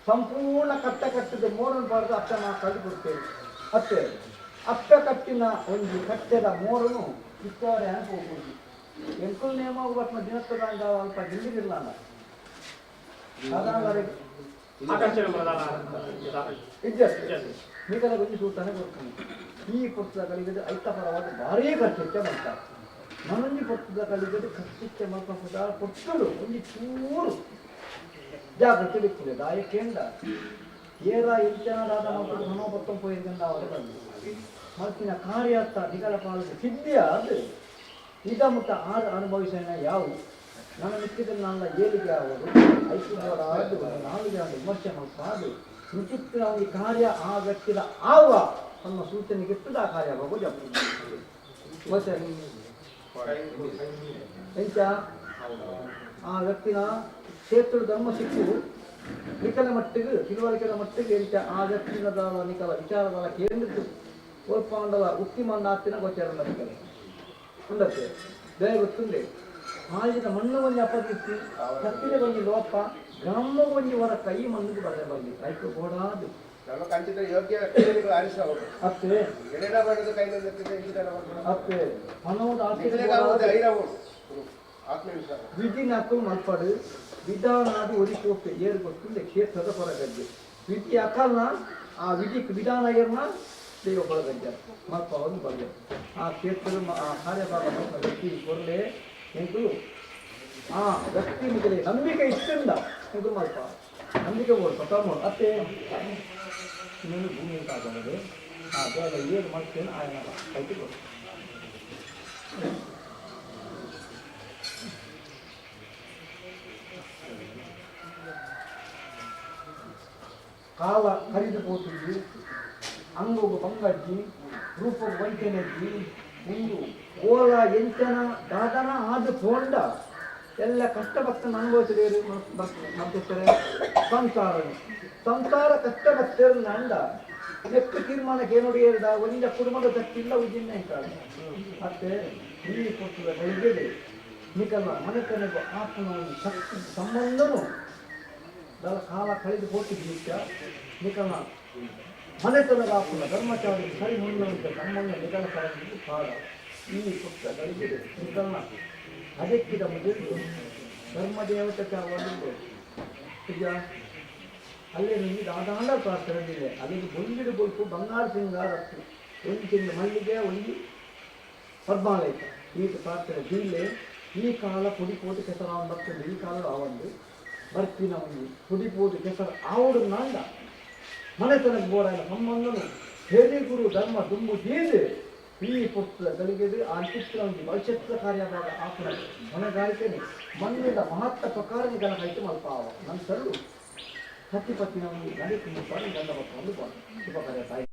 ಸಂಪೂರ್ಣ ಕಟ್ಟದ ಮೋರನ್ನು ಬಾರ್ದು ಅತ್ತ ನಾವು ಕಲ್ಲು ಕೊಡ್ತೇವೆ ಅತ್ತೆ ಅತ್ತ ಕಟ್ಟಿನ ಒಂದು ಕಟ್ಟೆದ ಮೋರನು ಇಷ್ಟವರೆ ಅನ್ಕ ಹೋಗ್ಬೋದು ಎಂಕುಲ್ ನೇಮ ಬಟ್ ದಿನತ್ತದ ಅಲ್ಪ ಗಿಲ್ಲಿಗಿಲ್ಲ ಮಿಗಲ ಬಂದು ಸೂತಾನೆ ಕೊಡ್ತಾನೆ ಈ ಪುಸ್ತಕ ಕಲಿಗದೆ ಐತ ಪರವಾದ ಭಾರೀ ಖರ್ಚಿತ್ತೆ ಮಾಡ್ತಾರೆ ಮನೊಂದು ಪುಸ್ತಕ ಕಲಿಗದೆ ಖರ್ಚಿತ್ತೆ ಮಾಡ್ಕೊಂಡು ಕೊಟ್ಟಳು ಒಂದು ಚೂರು ಜಾಗೃತಿ ಬಿಟ್ಟಿದೆ ದಾಯಕೇಂದ ಏರ ಇಂಚನದಾದ ಮಕ್ಕಳು ಮನೋಪತ್ತಂ ಪೋಯಿದ್ರಿಂದ ಅವರು ಬಂದು ಮತ್ತಿನ ಕಾರ್ಯಾರ್ಥ ನಿಗಲ ಪಾಲನೆ ಸಿದ್ಧಿಯ ಅದು ಇದ ಮುಟ್ಟ ಆದ ಅನುಭವಿಸೋಣ ಯಾವು ನನ್ನ ಮಿಕ್ಕಿದಲ್ಲಿ ನನ್ನ ಏಳಿಗೆ ಅವರು ಐಕ್ಯವಾದ ಆದು ನಾಲಿಗೆ ವಿಮರ್ಶೆ ಮಾಡ್ತಾದು ವಿಚಿತ್ರ ಈ ಕಾರ್ಯ ಆ ವ್ಯಕ್ತಿದ ಆವ ತನ್ನ ಸೂಚನೆಗೆ ಎತ್ತದ ಆ ಕಾರ್ಯ ಹೋಗೋ ಜಪ ಎಂಚ ಆ ವ್ಯಕ್ತಿನ ಕ್ಷೇತ್ರ ಧರ್ಮ ಸಿಕ್ಕು ನಿಖಲ ಮಟ್ಟಿಗೆ ತಿಳುವಳಿಕೆಯ ಮಟ್ಟಿಗೆ ಎಂಚ ಆ ವ್ಯಕ್ತಿನ ನಿಖಲ ವಿಚಾರಗಳ ಕೇಂದ್ರದ್ದು ಓರ್ಪಾಂಡವ ಉಕ್ತಿಮನ್ನಾತ್ತಿನ ಗೋಚರ ನಿಖಲೆ ఉండదు దయవస్తుంది ఆజిన మన్ను కొంచెం అప్పగిచ్చి కత్తిని కొంచెం లోప గ్రామ కొంచెం వరకు కై మందుకు బదబంది రైతు కూడా ಅತ್ತೆ ವಿಧಿ ನಾಕು ಮಲ್ಪಡು ವಿಧಾನಾದು ಒದಿಕೋಪೆ ಏರು ಗೊತ್ತಿಲ್ಲ ಕ್ಷೇತ್ರದ ಹೊರಗಜ್ಜೆ ವಿಧಿ ಅಕಲ್ನ ಆ ವಿಧಿ ವಿಧಾನ ಏರ್ನ ದೇವ ಹೊರಗಜ್ಜ ಮಲ್ಪ ಒಂದು ಬಗೆ ಆ ಕ್ಷೇತ್ರ ಆ ಕಾರ್ಯಭಾಗ ವ್ಯಕ್ತಿ ಕೊರಲೆ ಎಂಟು ಆ ವ್ಯಕ್ತಿ ಮೇಲೆ ನಂಬಿಕೆ ಇಷ್ಟಿಂದ ಇದು ಮಲ್ಪ ನಂಬಿಕೆ ಓಡ್ತು ತಮ್ಮ ಅತ್ತೆ ನೀನು ಭೂಮಿ ಅಂತ ಆಗೋದು ಆ ಬೇಗ ಏನು ಮಾಡ್ತೇನೆ ಆಯನ ಕೈತಿ ಕಾಲ ಕರಿದು ಹೋಗ್ತಿದ್ವಿ ಅಂಗೋಗು ಪಂಗಜ್ಜಿ ರೂಪವು ವಂಚನೆಜ್ಜಿ ಒಂದು ಓಲ ಎಂಚನ ದಾದನ ಆದು ಪೋಂಡ ಎಲ್ಲ ಕಷ್ಟಪಟ್ಟನ್ನು ಅನುಭವಿಸಿದೇರು ಮಾಡ್ತಿರ್ತಾರೆ ಸಂಸಾರ ಕಷ್ಟಪಟ್ಟರು ನಂದ ಎಷ್ಟು ತೀರ್ಮಾನಕ್ಕೆ ಏನೋಡಿ ಹೇಳಿದ ಒಂದ ಕುಟುಂಬದ ತಕ್ಕಿಲ್ಲ ಉಜ್ಜಿನ ಹೇಳ್ತಾರೆ ಮತ್ತೆ ಈ ಕೊಟ್ಟದ ಬೆಳಗ್ಗೆ ನಿಕಲ ಮನೆತನಗೂ ಆತ್ಮ ಶಕ್ತಿ ಸಂಬಂಧನು ದಳ ಕಾಲ ಕಳೆದು ಹೋಗ್ತಿದ್ದ ನಿಕಲ ಮನೆತನದ ಆತ್ಮ ಧರ್ಮಚಾರಿ ಸರಿ ಹೊಂದುವಂತ ಸಂಬಂಧ ನಿಕಲ ಕಳೆದು ಕಾಲ ಈ ಪುಟ್ಟ ಗಳಿಗೆ ನಿಕಲನ ಅದಕ್ಕಿದ ಮೊದಲು ಧರ್ಮದೇವತೆ ಒಂದು ಈಗ ಅಲ್ಲೇ ನಿಮಗೆ ದಾದಾಂಡ ಪ್ರಾರ್ಥನೆ ಅದಕ್ಕೆ ಬೊಂದಿಡು ಬೊಲ್ಪು ಬಂಗಾರ ಸಿಂಗಾರ ಒಂದು ತಿಂಗಳು ಮಲ್ಲಿಗೆ ಒಂದು ಪದ್ಮಾಲಯ ಈ ಪ್ರಾರ್ಥನೆ ಜಿಲ್ಲೆ ಈ ಕಾಲ ಪುಡಿಪೋದು ಕೆಸರ ಬರ್ತದೆ ಈ ಕಾಲ ಆವಂದು ಬರ್ತಿನ ಒಂದು ಪುಡಿಪೋದು ಕೆಸರ ಆವಡು ನಾಂಡ ಮನೆತನಕ್ಕೆ ಬೋರಾಯನ ಸಂಬಂಧನು ಹೇಳಿ ಗುರು ಧರ್ಮ ತುಂಬು ತೀದೆ ಈ ಪುಸ್ತಕ ಗಳಿಗೆದು ಆ ಚಿತ್ರ ಒಂದು ಭವಿಷ್ಯತ್ವ ಕಾರ್ಯಭಾಗ ಆಪಣ ಹೊಣೆಗಾರಿಕೆನೆ ಮಣ್ಣಿನ ಮಹತ್ವ ಪ್ರಕಾರ ನಿಗಲ ಕೈತು ಮಲ್ಪಾವ ನನ್ನ ಸಲ್ಲು ಸತಿಪತ್ತಿನ ಒಂದು ನಡೆ ತುಂಬ ಗಂಡ ಒಂದು ಶುಭ ಕಾರ್ಯ